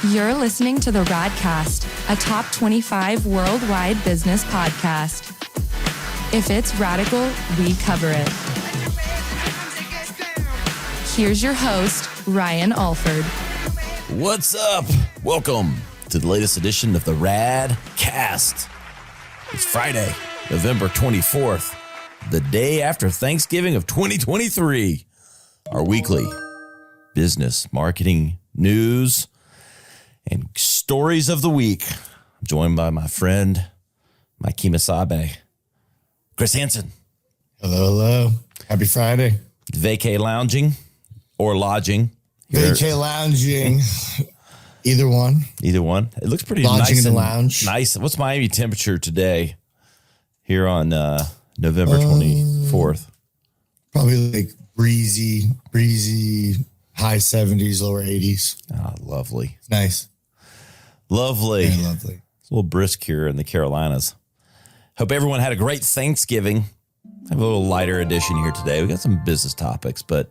You're listening to the Radcast, a top 25 worldwide business podcast. If it's radical, we cover it. Here's your host, Ryan Alford. What's up? Welcome to the latest edition of the Radcast. It's Friday, November 24th, the day after Thanksgiving of 2023. Our weekly business, marketing, news, and stories of the week. I'm joined by my friend, my Kimasabe, Chris Hansen. Hello. Happy Friday. Vacay lounging or lodging. Vacay lounging. Either one. It looks pretty Lodging nice. in the lounge. Nice. What's Miami temperature today here on November 24th? Probably like breezy, high 70s, lower 80s. Ah, lovely. Nice. Lovely. Yeah, lovely. It's a little brisk here in the Carolinas. Hope everyone had a great Thanksgiving. I have a little lighter edition here today. We got some business topics, but,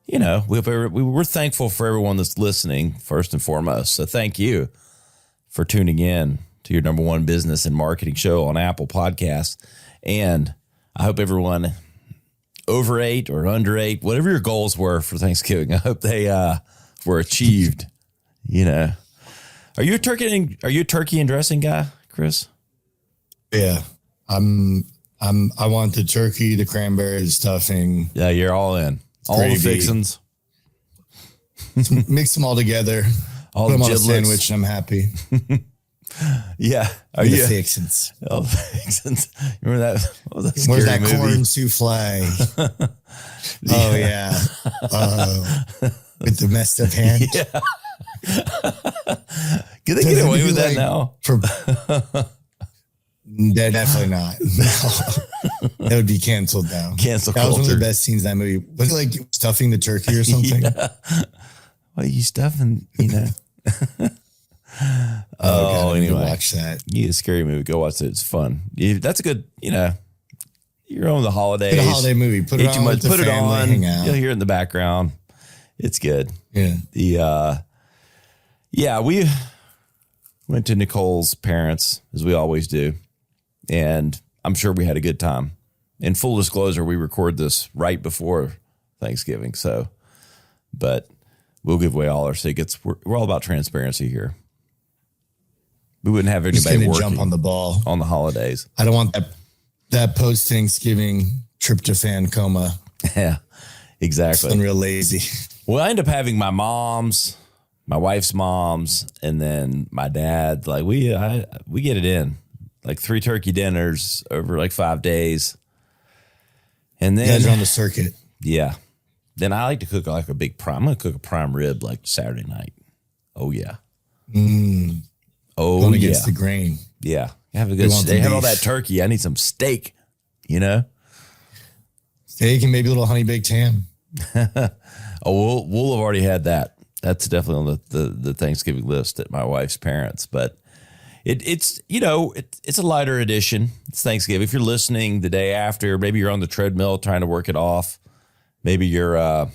you know, we're thankful for everyone that's listening, first and foremost. So thank you for tuning in to your number one business and marketing show on Apple Podcasts. And I hope everyone overate or underate, whatever your goals were for Thanksgiving, I hope they were achieved. You know, are you a turkey and dressing guy, Chris? Yeah. I want the turkey, the cranberry, the stuffing. Yeah, you're all in. All the fixins. Mix them all together. All put them the on a giblets. sandwich and I'm happy. Yeah. Are you? The fixins. Oh, the fixins. Remember that? What was that Where's scary that movie? corn souffle? Oh, yeah. With the messed up hand. Yeah. Can they get away with that now? Definitely not. No. That would be canceled now. Cancel That culture. was one of the best scenes in that movie. Was it like stuffing the turkey or something? Yeah. What are you stuffing, you know? God, anyway. Watch that. Yeah, a scary movie. Go watch it. It's fun. That's a good, you know, you're on the holidays. Get a holiday movie. Put it on with the family, hang out. You'll hear it in the background. It's good. Yeah. We went to Nicole's parents, as we always do. And I'm sure we had a good time. In full disclosure, we record this right before Thanksgiving. So, but we'll give away all our secrets. We're all about transparency here. We wouldn't have anybody working jump on the ball on the holidays. I don't want that post Thanksgiving tryptophan coma. Yeah, exactly. I'm real lazy. Well, I end up having my mom's, my wife's mom's, and then my dad. Like we get it in, like 3 turkey dinners over like 5 days, and then You guys are on the circuit. Yeah. Then I like to cook like a big prime. I'm gonna cook a prime rib like Saturday night. Oh yeah. Oh Going yeah. against the grain. Yeah. Have a good steak. Have all that turkey. I need some steak. You know. Steak and maybe a little honey baked ham. Oh, we'll have already had that. That's definitely on the Thanksgiving list at my wife's parents. But it's a lighter edition. It's Thanksgiving. If you're listening the day after, maybe you're on the treadmill trying to work it off. Maybe you're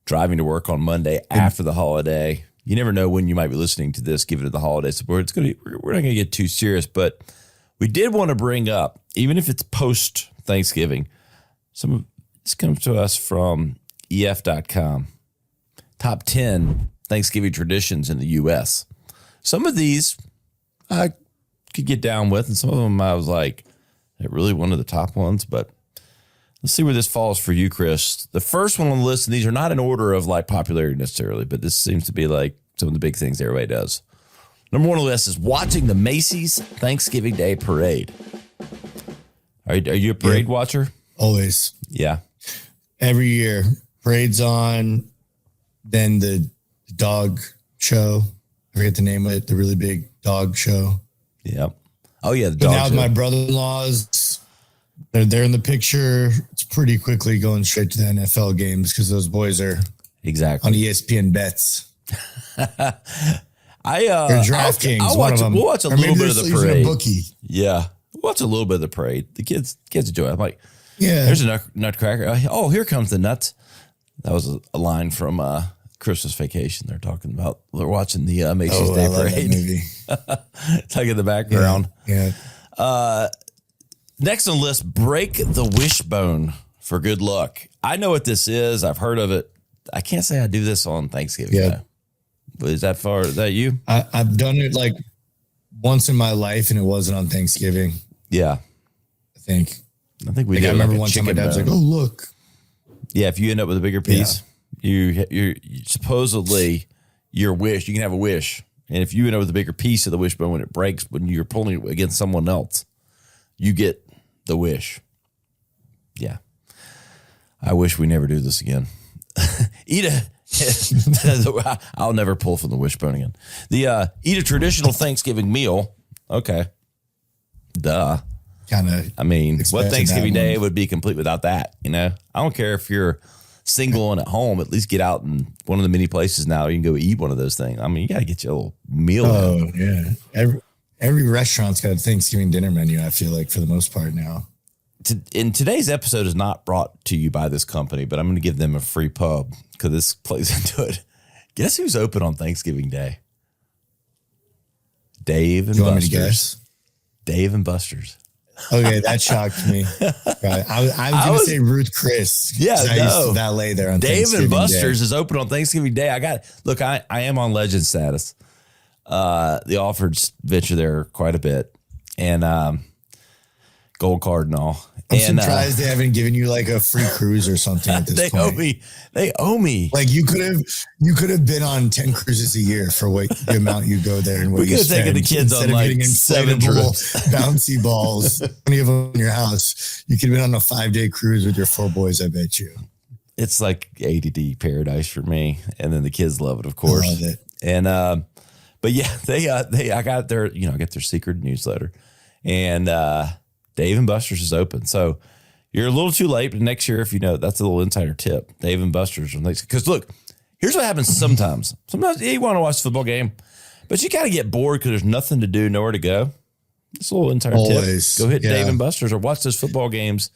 driving to work on Monday after the holiday. You never know when you might be listening to this, given it the holidays. We're not going to get too serious, but we did want to bring up, even if it's post Thanksgiving, some of this comes to us from ef.com. Top 10 Thanksgiving traditions in the U.S. Some of these I could get down with, and some of them I was like, they're really one of the top ones, but let's see where this falls for you, Chris. The first one on the list, and these are not in order of like popularity necessarily, but this seems to be like some of the big things everybody does. Number 1 on the list is watching the Macy's Thanksgiving Day Parade. Are you a parade watcher? Always. Yeah. Every year. Parade's on. Then the dog show. I forget the name of it. The really big dog show. Yep. Oh, yeah. The But dog now show. my brother-in-laws, they're in the picture. It's pretty quickly going straight to the NFL games because those boys are exactly on ESPN bets. They're DraftKings. We'll watch a little bit of the parade. Bookie. Yeah, we'll watch a little bit of the parade. The kids enjoy it. I'm like, yeah, there's a nutcracker. Oh, here comes the nuts. That was a line from Christmas Vacation. They're talking about, they're watching the Macy's Day I love that Parade. movie. It's like in the background. Yeah. Next on the list, break the wishbone for good luck. I know what this is. I've heard of it. I can't say I do this on Thanksgiving. Yeah. Though. But is that you? I've done it like once in my life, and it wasn't on Thanksgiving. Yeah. I think we did. I remember like one time my dad's bone. like, "Oh, look." Yeah, if you end up with a bigger piece, you supposedly your wish, you can have a wish. And if you end up with a bigger piece of the wishbone when it breaks, when you're pulling it against someone else, you get the wish. Yeah. I wish we never do this again. I'll never pull from the wishbone again. Eat a traditional Thanksgiving meal. Okay. Duh. Kind of. I mean, what Thanksgiving Day would be complete without that? You know, I don't care if you're single and at home, at least get out in one of the many places now you can go eat one of those things. I mean, you got to get your little meal. Oh, yeah. Every restaurant's got a Thanksgiving dinner menu, I feel like, for the most part now. In today's episode is not brought to you by this company, but I'm going to give them a free pub because this plays into it. Guess who's open on Thanksgiving Day? Dave and You want me to Buster's. guess? Dave and Buster's. Okay, that shocked me. Right. I was going to say Ruth Chris. Yeah, I used to valet there on Dave Thanksgiving and Buster's Day. is open on Thanksgiving Day. I am on legend status. The Alfords venture there quite a bit, and gold card and all. I'm surprised they haven't given you like a free cruise or something at this point. They owe me. Like you could have been on 10 cruises a year for what the amount you go there and what you spend. Taken the kids on like 7 trips. Bouncy balls, any of them in your house. You could have been on a 5-day cruise with your 4 boys, I bet you. It's like ADD paradise for me. And then the kids love it, of course. I love it. And, but yeah, I got their secret newsletter, and, Dave and Buster's is open. So you're a little too late, but next year, if you know, that's a little insider tip. Dave and Buster's. Because look, here's what happens sometimes. Sometimes you want to watch the football game, but you got to get bored because there's nothing to do, nowhere to go. It's a little insider tip. Go hit Dave and Buster's or watch those football games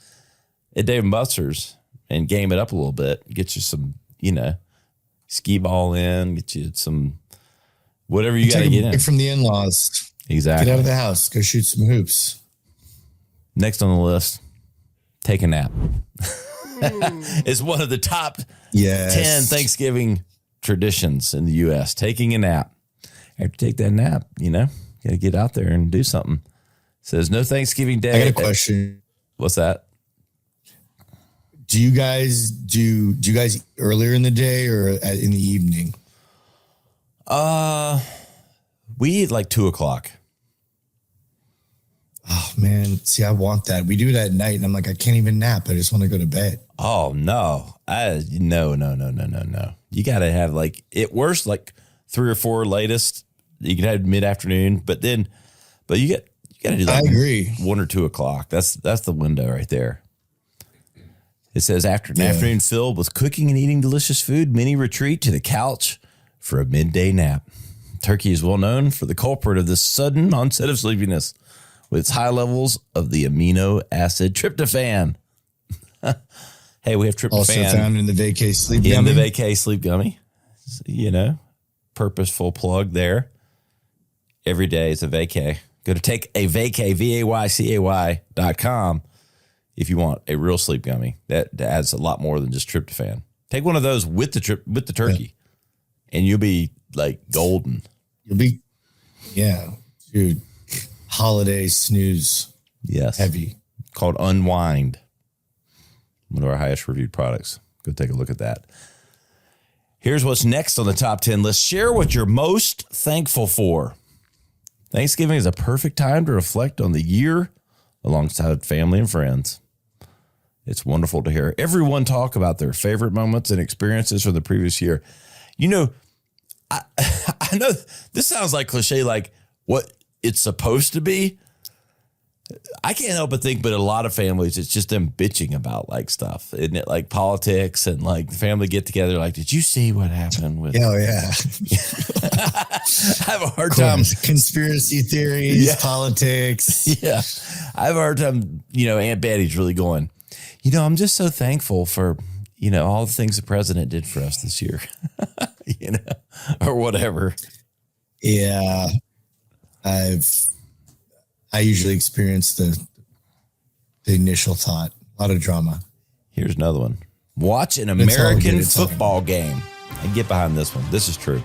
at Dave and Buster's and game it up a little bit. Get you some, skee ball in, get you some, whatever you got to get in. From the in-laws. Exactly. Get out of the house. Go shoot some hoops. Next on the list, take a nap. It's one of the top 10 Thanksgiving traditions in the U.S. Taking a nap. After you take that nap, got to get out there and do something. It says no Thanksgiving Day. I got a question. What's that? Do you guys eat earlier in the day or in the evening? We eat like 2:00. Oh man, see, I want that. We do it at night, and I'm like, I can't even nap. I just want to go to bed. Oh no, no. You got to have like at worst like 3 or 4 latest. You can have mid-afternoon, but you got to do like I agree. 1 or 2 o'clock. That's the window right there. It says after an afternoon filled with cooking and eating delicious food, many retreat to the couch for a midday nap. Turkey is well known for the culprit of this sudden onset of sleepiness, with its high levels of the amino acid tryptophan. Hey, we have tryptophan. Also found in the vacay sleep gummy. In the vacay sleep gummy. Purposeful plug there. Every day is a vacay. Go to takeavacay, VAYCAY.com if you want a real sleep gummy. That adds a lot more than just tryptophan. Take one of those with the turkey, and you'll be like golden. You'll be, dude. Holiday snooze. Yes. Heavy. Called Unwind. One of our highest reviewed products. Go take a look at that. Here's what's next on the top 10 list. Share what you're most thankful for. Thanksgiving is a perfect time to reflect on the year alongside family and friends. It's wonderful to hear everyone talk about their favorite moments and experiences from the previous year. I know this sounds like cliche, like what it's supposed to be. I can't help but think, but a lot of families, it's just them bitching about like stuff, isn't it? Like politics and like the family get together. Like, did you see what happened with? Oh yeah. I have a hard time. Conspiracy theories, politics. Yeah, I have a hard time. Aunt Betty's really going. I'm just so thankful for all the things the president did for us this year. or whatever. Yeah. I usually experience the initial thought, a lot of drama. Here's another one. Watch an American football game. I get behind this one. This is true.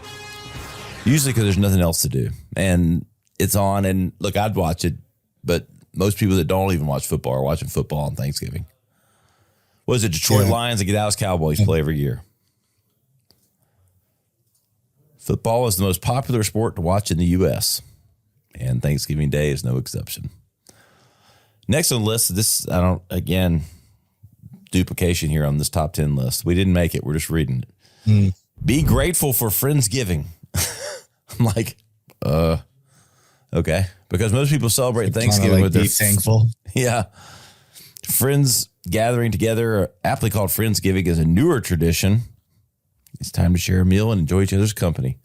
Usually because there's nothing else to do. And it's on. And look, I'd watch it. But most people that don't even watch football are watching football on Thanksgiving. What is it? Detroit Lions and Dallas Cowboys play every year. Football is the most popular sport to watch in the U.S. And Thanksgiving Day is no exception. Next on the list, duplication here on this top 10 list. We didn't make it. We're just reading it. Be grateful for Friendsgiving. I'm like, okay. Because most people celebrate Thanksgiving with their thankful. Yeah. Friends gathering together, aptly called Friendsgiving, is a newer tradition. It's time to share a meal and enjoy each other's company.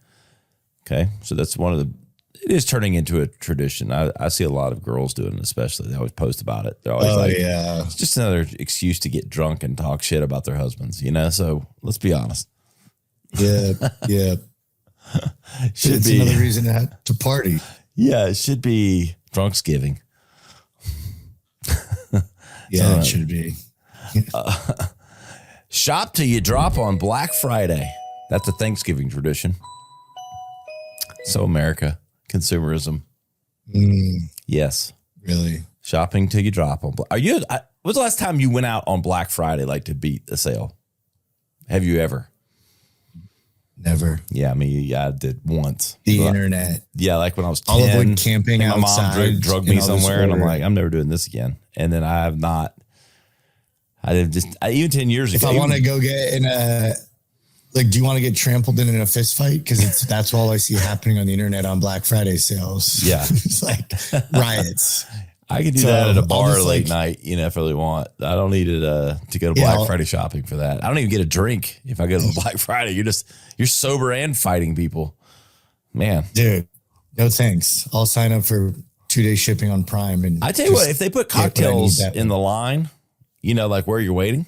Okay. So that's it is turning into a tradition. I see a lot of girls doing it, especially. They always post about it. They're always it's just another excuse to get drunk and talk shit about their husbands, So let's be honest. Yeah. Yeah. It's another reason to party. Yeah. It should be Drunksgiving. Yeah, it should be. Shop till you drop on Black Friday. That's a Thanksgiving tradition. So America. Consumerism. Yes. Really? Shopping till you drop on. When's the last time you went out on Black Friday, like to beat the sale? Have you ever? Never. Yeah, I did once. The internet. Yeah, like when I was 10. I'll avoid camping outside. My mom drugged me somewhere, and I'm like, I'm never doing this again. And then I have not. Even 10 years ago. If I want to go get in do you want to get trampled in a fist fight? Because that's all I see happening on the internet on Black Friday sales. Yeah. It's like riots. I could do that at a bar late night, if I really want. I don't need it to go to Black Friday shopping for that. I don't even get a drink if I go to Black Friday. You're sober and fighting people. Man. Dude, no thanks. I'll sign up for 2-day shipping on Prime. And I tell you what, if they put cocktails in the line, like where you're waiting,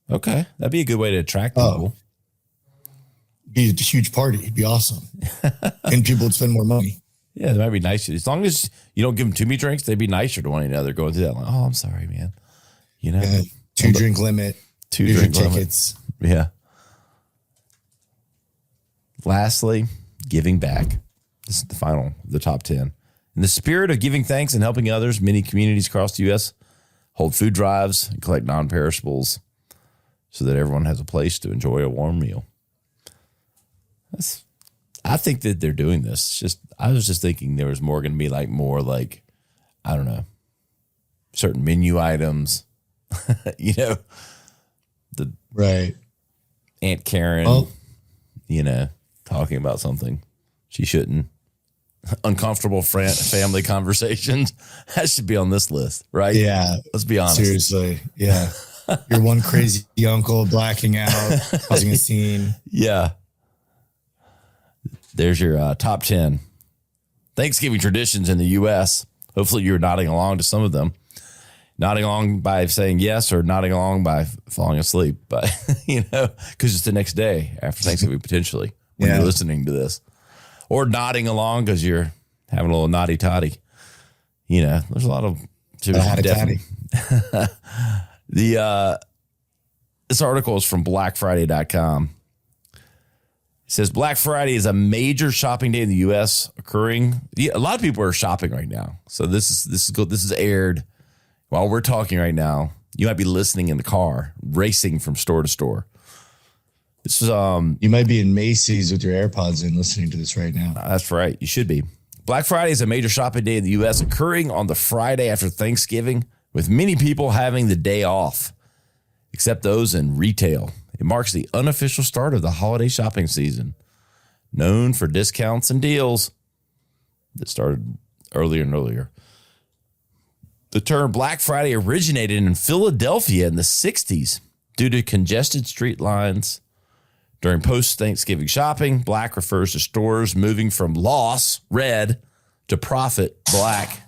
okay, that'd be a good way to attract people. Be a huge party. It'd be awesome. And people would spend more money. Yeah, it might be nicer. As long as you don't give them too many drinks, they'd be nicer to one another going through that. Like, oh, I'm sorry, man. 2-drink limit. 2-drink tickets. Limit. Yeah. Lastly, giving back. This is the top 10. In the spirit of giving thanks and helping others, many communities across the U.S. hold food drives and collect non-perishables so that everyone has a place to enjoy a warm meal. I think that they're doing this. I was just thinking there was more going to be I don't know, certain menu items, right. Aunt Karen, talking about something she shouldn't. Uncomfortable family conversations. That should be on this list, right? Yeah. Let's be honest. Seriously. Yeah. Your one crazy uncle blacking out, causing a scene. Yeah. There's your top 10 Thanksgiving traditions in the U.S. Hopefully you're nodding along to some of them. Nodding along by saying yes or nodding along by falling asleep. But, because it's the next day after Thanksgiving, potentially, when you're listening to this. Or nodding along because you're having a little naughty toddy. There's a lot of... Definitely. This article is from blackfriday.com. It says Black Friday is a major shopping day in the U.S. occurring. Yeah, a lot of people are shopping right now. So this is aired while we're talking right now. You might be listening in the car, racing from store to store. This is you might be in Macy's with your AirPods in, listening to this right now. That's right. You should be. Black Friday is a major shopping day in the U.S. occurring on the Friday after Thanksgiving, with many people having the day off, except those in retail. It marks the unofficial start of the holiday shopping season, known for discounts and deals that started earlier and earlier. The term Black Friday originated in Philadelphia in the 60s due to congested street lines. During post-Thanksgiving shopping, black refers to stores moving from loss, red, to profit, black,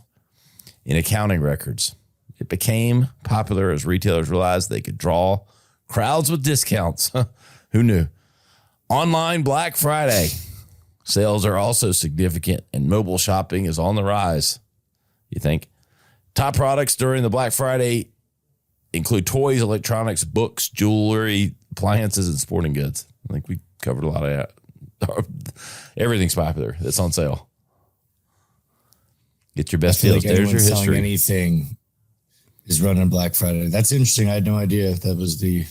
in accounting records. It became popular as retailers realized they could draw crowds with discounts. Who knew? Online Black Friday sales are also significant, and mobile shopping is on the rise. You think? Top products during the Black Friday include toys, electronics, books, jewelry, appliances, and sporting goods. I think we covered a lot of that. Everything's popular. It's on sale. Get your best deals. There's your history. Anything is running Black Friday. That's interesting. I had no idea that was the.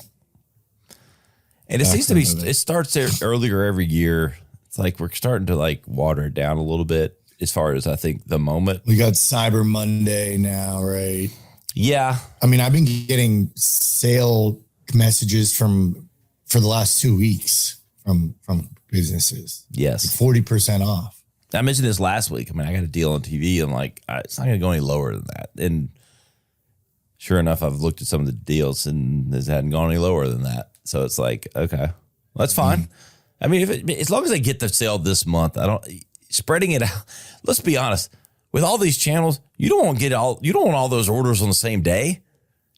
And it seems to be. It starts there earlier every year. It's like we're starting to like water it down a little bit as far as I think the moment. We got Cyber Monday now, right? Yeah. I mean, I've been getting sale messages for the last 2 weeks from businesses. Yes. Like 40% off. I mentioned this last week. I mean, I got a deal on TV. I'm like, it's not going to go any lower than that. And sure enough, I've looked at some of the deals and it hadn't gone any lower than that. So it's like, okay, well, that's fine. Mm-hmm. I mean, as long as I get the sale this month, spreading it out. Let's be honest. With all these channels, you don't want all those orders on the same day.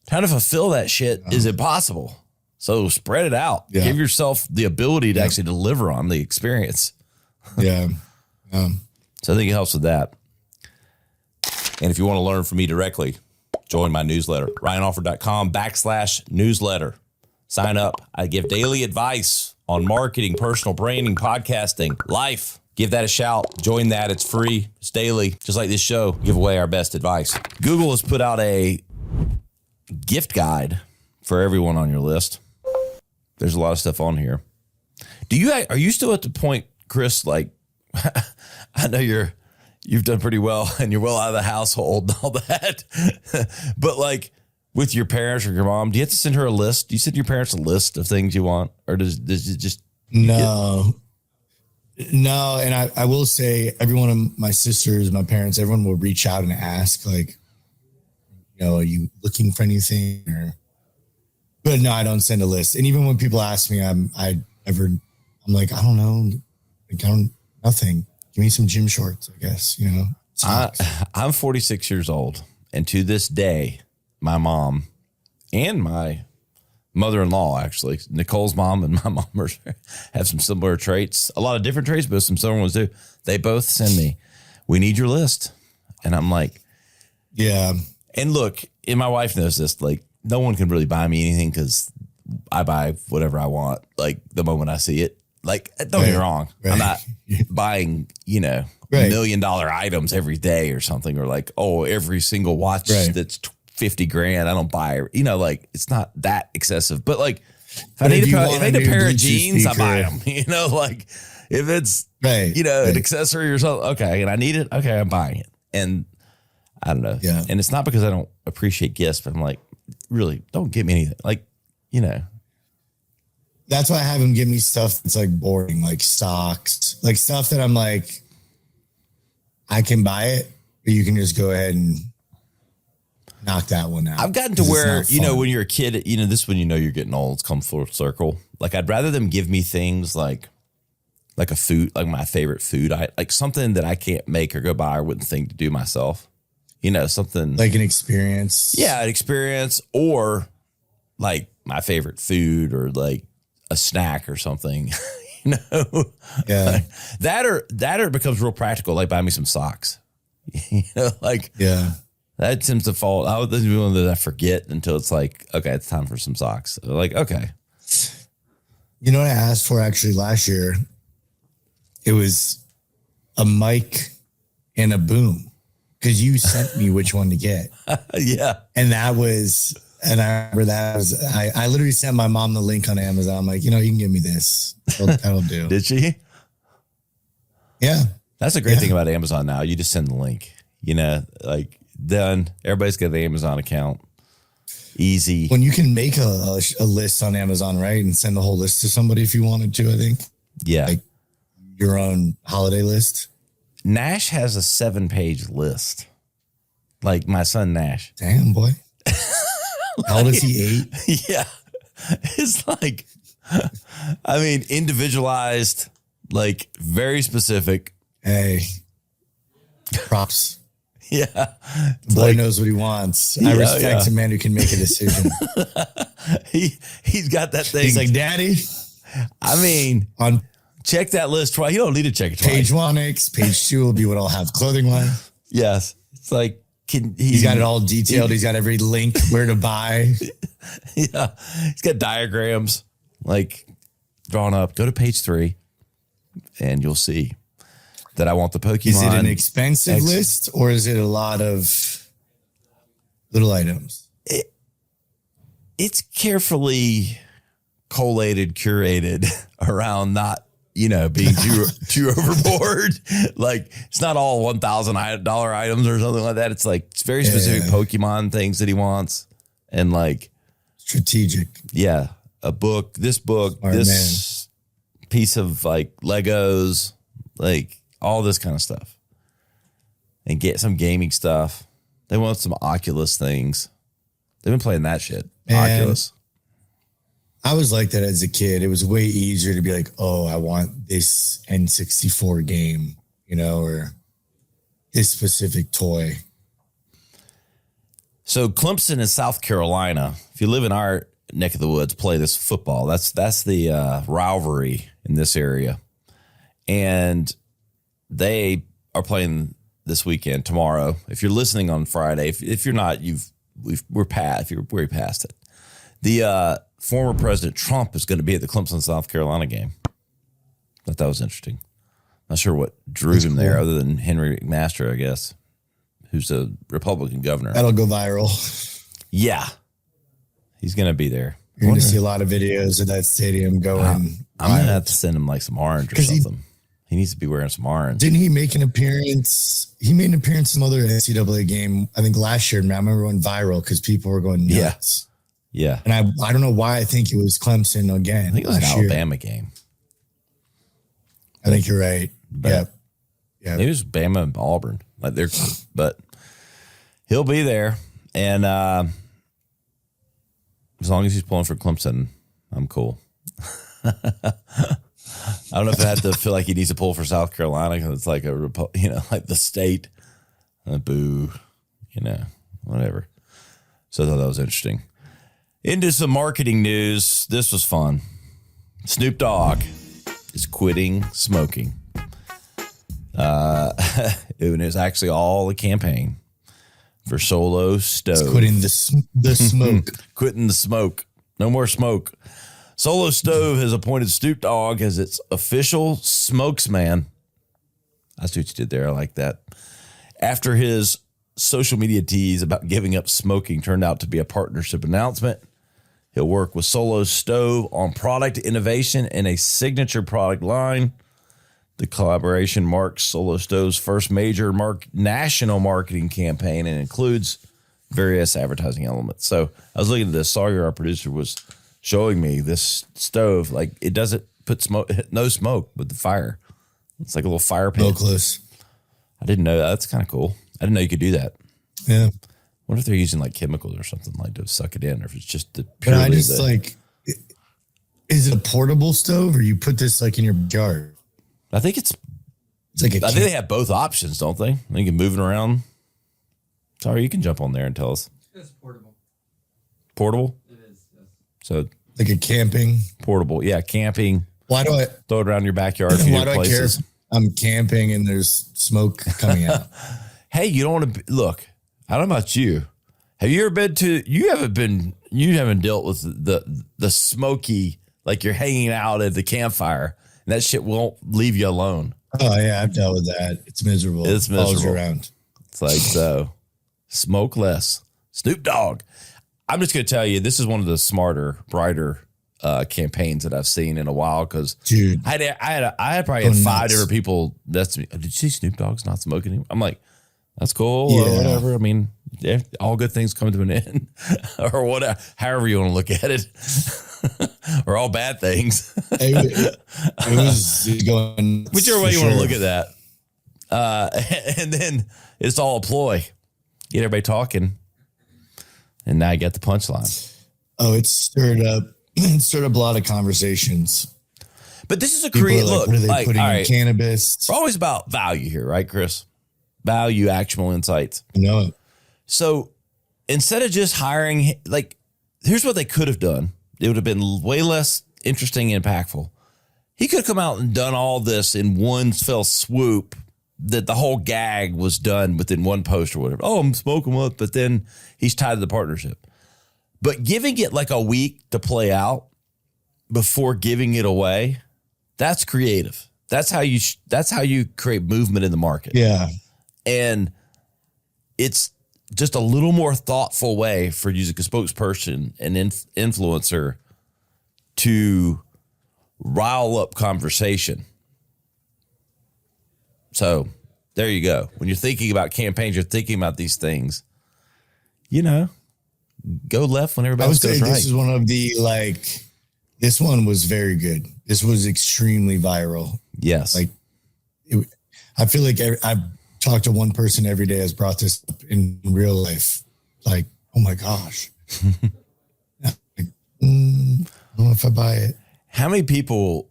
Trying to fulfill that shit is impossible. So spread it out. Yeah. Give yourself the ability to actually deliver on the experience. Yeah. So I think it helps with that. And if you want to learn from me directly, join my newsletter, ryanalford.com/newsletter. Sign up. I give daily advice on marketing, personal branding, podcasting, life. Give that a shout. Join that. It's free. It's daily. Just like this show, give away our best advice. Google has put out a gift guide for everyone on your list. There's a lot of stuff on here. Are you still at the point, Chris, like, I know you've done pretty well and you're well out of the household and all that, but like with your parents or your mom, do you have to send her a list? Do you send your parents a list of things you want, or does it just? No. And I will say every one of my sisters, my parents, everyone will reach out and ask like, are you looking for anything? But no, I don't send a list. And even when people ask me, I'm like, I don't know. Nothing. Give me some gym shorts, I guess, I'm 46 years old. And to this day, my mom and my mother-in-law, actually, Nicole's mom and my mom have some similar traits, a lot of different traits, but some similar ones too. They both send me, we need your list. And I'm like, yeah. And look, and my wife knows this, like no one can really buy me anything because I buy whatever I want, like the moment I see it. Like, don't get me wrong. Right. I'm not buying, $1 million items every day or something, or like, every single watch that's $50,000. I don't buy, like it's not that excessive, but like if I need a pair of jeans, I buy them, like if it's, an accessory or something. Okay. And I need it. Okay. I'm buying it. And I don't know. Yeah. And it's not because I don't appreciate gifts, but I'm like, really don't give me anything. Like, That's why I have him give me stuff that's like boring, like socks, like stuff that I'm like, I can buy it, but you can just go ahead and knock that one out. I've gotten to where, when you're a kid, this when you're getting old, it's come full circle. Like I'd rather them give me things like a food, like my favorite food, like something that I can't make or go buy or wouldn't think to do myself. Something like an experience. Yeah, an experience, or like my favorite food, or like a snack or something, Yeah. Like that or it becomes real practical. Like buy me some socks, yeah. That tends to fall. I was the one that I forget until it's like, okay, it's time for some socks. Like, okay. You know what I asked for actually last year? It was a mic and a boom. Because you sent me which one to get. Yeah. And I remember I literally sent my mom the link on Amazon. I'm like, you can give me this. That'll do. Did she? Yeah. That's a great thing about Amazon now. You just send the link, like done. Everybody's got the Amazon account. Easy. When you can make a list on Amazon, right? And send the whole list to somebody if you wanted to, I think. Yeah. Like your own holiday list. Nash has a 7-page list. Like my son Nash. Damn, boy. How old is he? 8? Yeah. It's like, individualized, like very specific. Hey, props. Yeah. The boy knows what he wants. I respect a man who can make a decision. He's got that thing. He's like, Daddy, I mean, On check that list twice. You don't need to check it twice. page 1X, page 2 will be what I'll have clothing line. Yes. It's like, he's got it all detailed. He's got every link where to buy. Yeah. He's got diagrams like drawn up. Go to page 3 and you'll see that I want the Pokemon. Is it an expensive list or is it a lot of little items? It's carefully collated, curated around not, being too overboard. Like it's not all $1,000 items or something like that. It's like it's very specific Pokemon things that he wants, and like strategic. Yeah, a book, this piece of like Legos, like all this kind of stuff, and get some gaming stuff. They want some Oculus things. They've been playing that shit. Oculus. I was like that as a kid. It was way easier to be like, oh, I want this N64 game, or this specific toy. So Clemson in South Carolina, if you live in our neck of the woods, play this football. That's the rivalry in this area. And they are playing this weekend, tomorrow. If you're listening on Friday, if you're not, we're way past it. The former President Trump is going to be at the Clemson, South Carolina game. Thought that was interesting. Not sure what drew him there other than Henry McMaster, I guess, who's a Republican governor. That'll go viral. Yeah. He's going to be there. You're going to see a lot of videos of that stadium going. I'm going to have to send him like some orange or something. He needs to be wearing some orange. Didn't he make an appearance? He made an appearance in some other NCAA game, I think last year. Man, I remember going viral because people were going nuts. Yeah. And I don't know why I think it was Clemson again. I think it was an Alabama game. I think you're right. Yeah. It was Bama and Auburn. But he'll be there. And as long as he's pulling for Clemson, I'm cool. I don't know if I have to feel like he needs to pull for South Carolina because it's like like the state. Boo, whatever. So I thought that was interesting. Into some marketing news. This was fun. Snoop Dogg is quitting smoking. It was actually all a campaign for Solo Stove. It's quitting the smoke. Quitting the smoke. No more smoke. Solo Stove has appointed Snoop Dogg as its official spokesman. I see what you did there. I like that. After his social media tease about giving up smoking turned out to be a partnership announcement, he'll work with Solo Stove on product innovation and a signature product line. The collaboration marks Solo Stove's first major national marketing campaign and includes various advertising elements. So I was looking at this. Sawyer, our producer, was showing me this stove. Like it doesn't put no smoke with the fire. It's like a little fire pit. Smokeless. I didn't know that. That's kind of cool. I didn't know you could do that. Yeah. What if they're using like chemicals or something like to suck it in, or if it's just the purely? But I just is it a portable stove, or you put this like in your yard? I think it's like I think they have both options, don't they? You can move it around. Sorry, you can jump on there and tell us. It's portable. Portable? It is. Yes. So like a camping portable, yeah, camping. Why do I throw it around your backyard? Why do I care if I'm camping and there's smoke coming out? Hey, you don't want to look. I don't know about you. Have you ever been to? You haven't dealt with the smoky, like you're hanging out at the campfire and that shit won't leave you alone. Oh yeah, I've dealt with that. It's miserable. It's miserable. Follows you around. It's like so. Smoke less. Snoop Dogg. I'm just going to tell you, this is one of the smarter, brighter campaigns that I've seen in a while. Because I had probably had 5 different people. Did you see Snoop Dogg's not smoking anymore? I'm like, that's cool or whatever. I mean, all good things come to an end, or whatever. However you want to look at it, or all bad things. It was going whichever way you want to look at that. And then it's all a ploy. Get everybody talking, and now you got the punchline. Oh, it stirred up a lot of conversations. But this is a creative look. What are they putting in cannabis? We're always about value here, right, Chris? Value, actionable insights. I know it. So instead of just hiring, like, here's what they could have done. It would have been way less interesting and impactful. He could have come out and done all this in one fell swoop, that the whole gag was done within one post or whatever. Oh, I'm smoking one, but then he's tied to the partnership. But giving it like a week to play out before giving it away, that's creative. That's how you create movement in the market. Yeah. And it's just a little more thoughtful way for using a spokesperson and influencer to rile up conversation. So there you go. When you're thinking about campaigns, you're thinking about these things, go left when everybody else goes right. This is one of the, this one was very good. This was extremely viral. Yes. I feel like I've talked to one person every day has brought this up in real life. Like, oh my gosh. I don't know if I buy it. How many people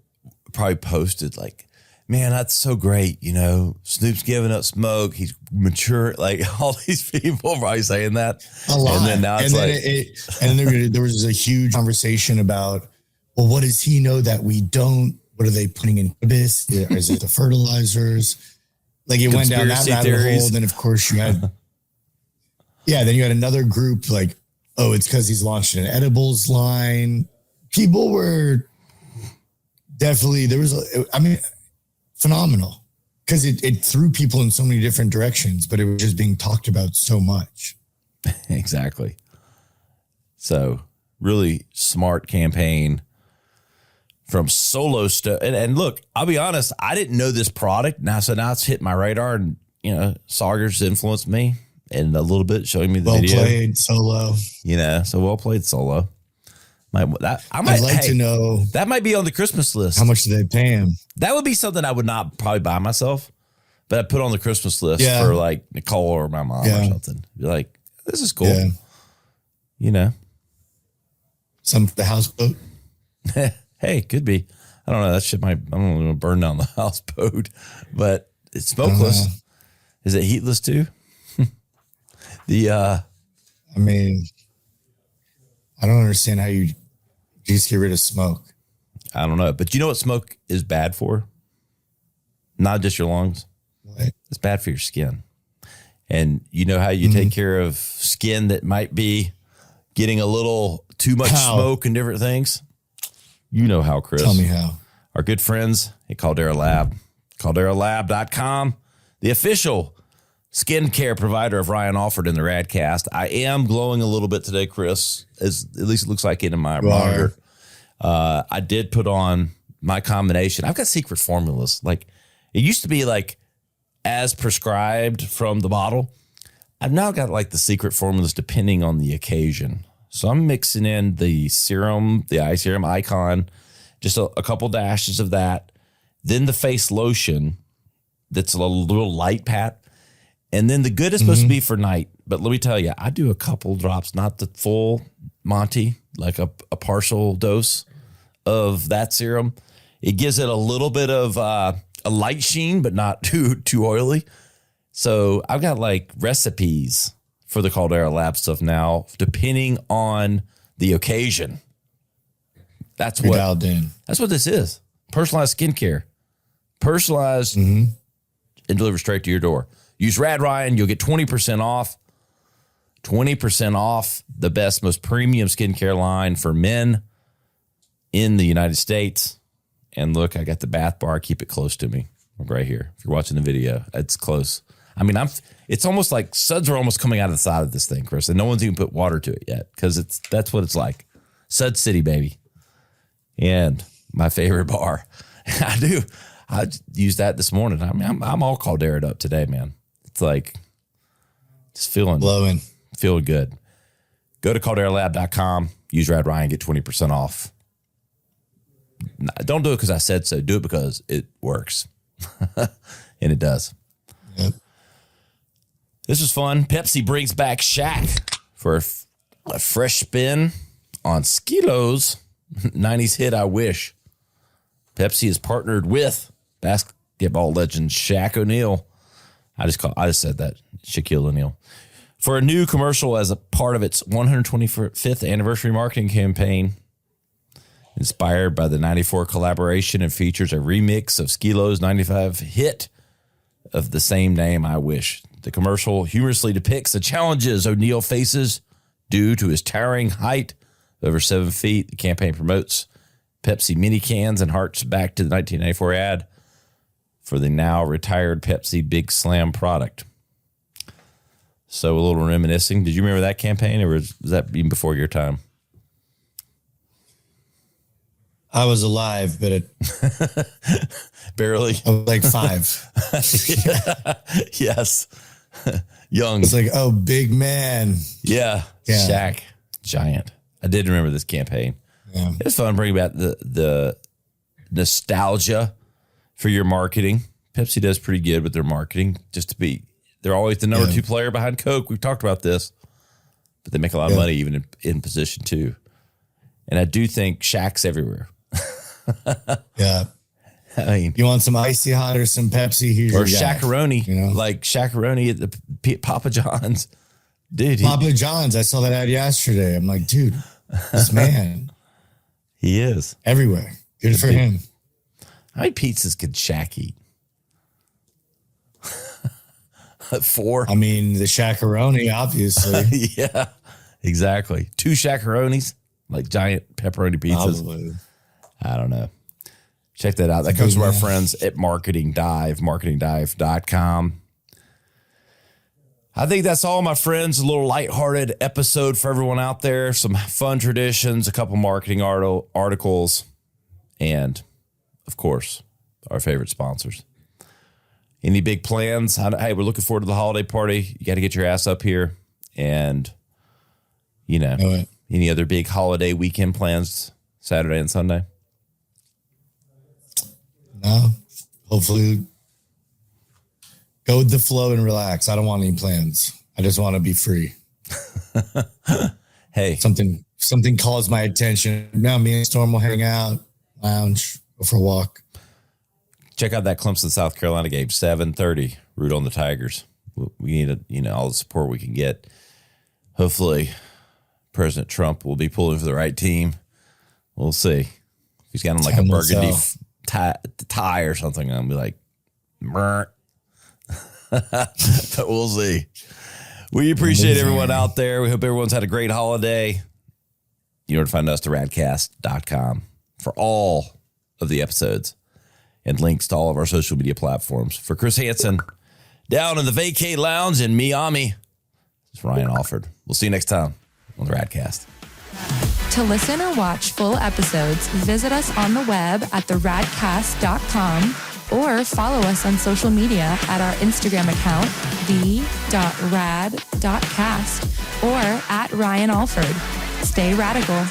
probably posted man, that's so great. Snoop's giving up smoke. He's mature. All these people probably saying that. A lot. And then now it's there was a huge conversation about, well, what does he know that we don't? What are they putting in this? Is it the fertilizers? It went down that rabbit hole. Then of course you had, then you had another group it's because he's launched an edibles line. People were definitely, phenomenal, because it threw people in so many different directions, but it was just being talked about so much. Exactly. So really smart campaign from Solo stuff. And look, I'll be honest, I didn't know this product. Now it's hit my radar, and Saugers influenced me and a little bit, showing me the video. Well played, Solo. So well played, Solo. I'd like to know. That might be on the Christmas list. How much do they pay him? That would be something I would not probably buy myself, but I put on the Christmas list for Nicole or my mom or something. Be like, this is cool. Yeah. Some for the houseboat. Hey, could be. I don't know. That shit I don't want to burn down the houseboat, but it's smokeless. Is it heatless too? I don't understand how you just get rid of smoke. I don't know. But you know what smoke is bad for? Not just your lungs. What? It's bad for your skin. And you know how you take care of skin that might be getting a little too much smoke and different things? You know how, Chris. Tell me how. Our good friends at Caldera Lab. CalderaLab.com, the official skincare provider of Ryan Alford in the Radcast. I am glowing a little bit today, Chris, as at least it looks like it in my monitor. I did put on my combination. I've got secret formulas. It used to be as prescribed from the bottle. I've now got the secret formulas depending on the occasion. So I'm mixing in the serum, the eye serum Icon, just a couple dashes of that. Then the face lotion that's a little light pat. And then the good is supposed to be for night. But let me tell you, I do a couple drops, not the full Monty, a partial dose of that serum. It gives it a little bit of a light sheen, but not too oily. So I've got recipes for the Caldera Lab stuff now, depending on the occasion. That's what this is. Personalized skincare. Personalized and delivered straight to your door. Use Rad Ryan, you'll get 20% off. 20% off the best, most premium skincare line for men in the United States. And look, I got the bath bar. Keep it close to me. Right here. If you're watching the video, it's close. It's almost like suds are almost coming out of the side of this thing, Chris, and no one's even put water to it yet, because that's what it's like. Sud City, baby. And my favorite bar. I used that this morning. I'm all Caldera'd up today, man. It's just feeling good. Go to CalderaLab.com, use Rad Ryan, get 20% off. Don't do it because I said so. Do it because it works. And it does. Yep. This was fun. Pepsi brings back Shaq for a fresh spin on Skilo's 90s hit I Wish. Pepsi is partnered with basketball legend Shaq O'Neal. I just said that. Shaquille O'Neal. For a new commercial as a part of its 125th anniversary marketing campaign. inspired by the 94 collaboration and features a remix of Skilo's 95 hit of the same name, I Wish. The commercial humorously depicts the challenges O'Neal faces due to his towering height, over 7 feet. The campaign promotes Pepsi mini cans and harks back to the 1994 ad for the now retired Pepsi Big Slam product. So a little reminiscing. Did you remember that campaign, or was that even before your time? I was alive, but it Barely. I was like 5. Yeah. Yes. Young. It's like, oh, big man. Yeah. Shaq. Giant. I did remember this campaign. Yeah. It's fun bringing back the nostalgia for your marketing. Pepsi does pretty good with their marketing. They're always the number 2 player behind Coke. We've talked about this, but they make a lot of money even in position 2. And I do think Shaq's everywhere. Yeah. I mean, you want some icy hot or some Pepsi? Here's or your guy. Shaq-a-roni, You know? like Shaq-a-roni at the Papa John's. Dude, Papa John's. I saw that ad yesterday. I'm like, dude, this man. He is. Everywhere. Good for him. How many pizzas could Shaq eat? 4. I mean, the Shaq-a-roni, obviously. Yeah, exactly. 2 Shaq-a-ronis, like giant pepperoni pizzas. Probably. I don't know. Check that out. That comes from our friends at Marketing Dive, marketingdive.com. I think that's all, my friends. A little lighthearted episode for everyone out there. Some fun traditions, a couple marketing articles, and, of course, our favorite sponsors. Any big plans? Hey, we're looking forward to the holiday party. You got to get your ass up here. And, any other big holiday weekend plans Saturday and Sunday? No. Hopefully go with the flow and relax. I don't want any plans. I just want to be free. Hey. Something calls my attention. Now me and Storm will hang out, lounge, go for a walk. Check out that Clemson, South Carolina game, 7:30. Root on the Tigers. We need all the support we can get. Hopefully, President Trump will be pulling for the right team. We'll see. If he's got on like a burgundy tie or something, I'll be like, but we'll see. We appreciate everyone out there. We hope everyone's had a great holiday. You know where to find us, radcast.com, for all of the episodes and links to all of our social media platforms. For Chris Hansen, down in the vacay lounge in Miami, it's Ryan Alford. We'll see you next time on the Radcast. To listen or watch full episodes, visit us on the web at theradcast.com or follow us on social media at our Instagram account, the.rad.cast, or at Ryan Alford. Stay radical.